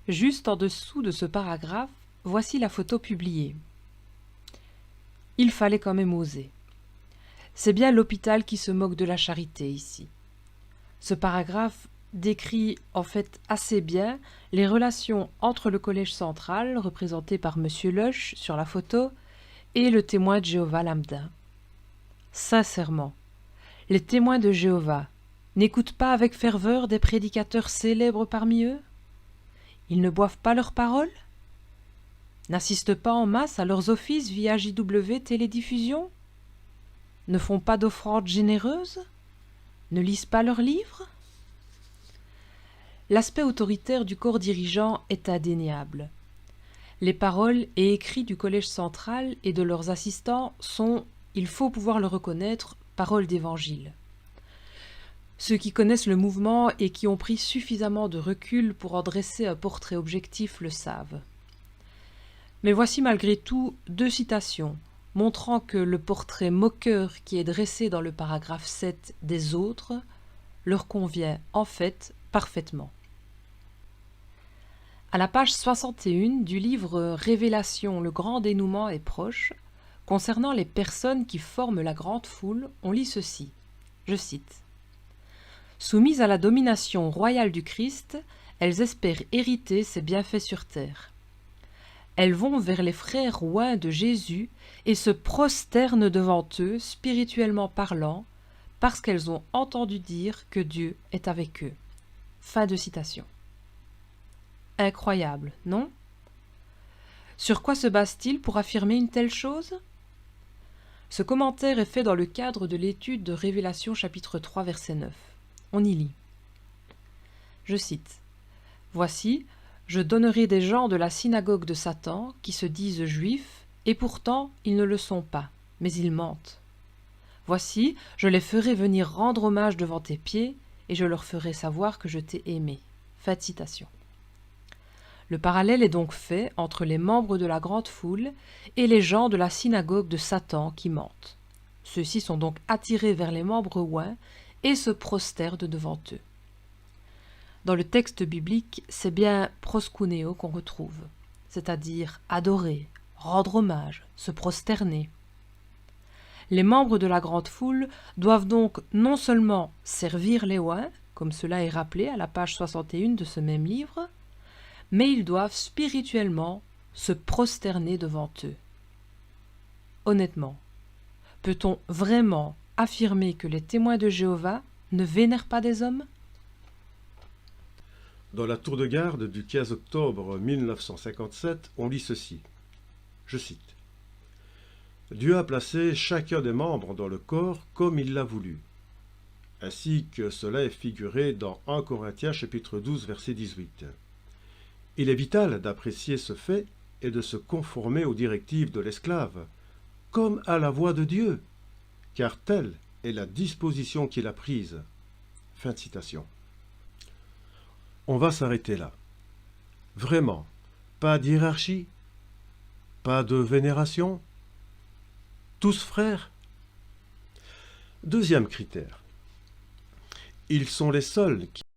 Juste en dessous de ce paragraphe, voici la photo publiée. Il fallait quand même oser. C'est bien l'hôpital qui se moque de la charité ici. Ce paragraphe décrit en fait assez bien les relations entre le collège central, représenté par Monsieur Loesch sur la photo, et le témoin de Jéhovah lambda. Sincèrement, les témoins de Jéhovah n'écoutent pas avec ferveur des prédicateurs célèbres parmi eux? Ils ne boivent pas leurs paroles? N'assistent pas en masse à leurs offices via JW Télédiffusion? Ne font pas d'offrandes généreuses? Ne lisent pas leurs livres? L'aspect autoritaire du corps dirigeant est indéniable. Les paroles et écrits du Collège central et de leurs assistants sont, il faut pouvoir le reconnaître, paroles d'évangile. Ceux qui connaissent le mouvement et qui ont pris suffisamment de recul pour en dresser un portrait objectif le savent. Mais voici malgré tout 2 citations, montrant que le portrait moqueur qui est dressé dans le paragraphe 7 des autres leur convient en fait parfaitement. À la page 61 du livre Révélation, le grand dénouement est proche, concernant les personnes qui forment la grande foule, on lit ceci, je cite. « Soumises à la domination royale du Christ, elles espèrent hériter ses bienfaits sur terre. Elles vont vers les frères oints de Jésus et se prosternent devant eux, spirituellement parlant, parce qu'elles ont entendu dire que Dieu est avec eux. » Fin de citation. Incroyable, non? Sur quoi se base-t-il pour affirmer une telle chose? Ce commentaire est fait dans le cadre de l'étude de Révélation chapitre 3 verset 9. On y lit. Je cite. « Voici, je donnerai des gens de la synagogue de Satan qui se disent juifs, et pourtant ils ne le sont pas, mais ils mentent. Voici, je les ferai venir rendre hommage devant tes pieds, et je leur ferai savoir que je t'ai aimé. » Fin de citation. Le parallèle est donc fait entre les membres de la grande foule et les gens de la synagogue de Satan qui mentent. Ceux-ci sont donc attirés vers les membres oints et se prosternent devant eux. Dans le texte biblique, c'est bien proskuneo qu'on retrouve, c'est-à-dire adorer, rendre hommage, se prosterner. Les membres de la grande foule doivent donc non seulement servir les oints, comme cela est rappelé à la page 61 de ce même livre, mais ils doivent spirituellement se prosterner devant eux. Honnêtement, peut-on vraiment affirmer que les témoins de Jéhovah ne vénèrent pas des hommes? Dans la tour de garde du 15 octobre 1957, on lit ceci. Je cite. « Dieu a placé chacun des membres dans le corps comme il l'a voulu, ainsi que cela est figuré dans 1 Corinthiens chapitre 12 verset 18. Il est vital d'apprécier ce fait et de se conformer aux directives de l'esclave, comme à la voix de Dieu, car telle est la disposition qu'il a prise. » Fin de citation. On va s'arrêter là. Vraiment, pas d'hiérarchie, pas de vénération, tous frères. Deuxième critère. Ils sont les seuls qui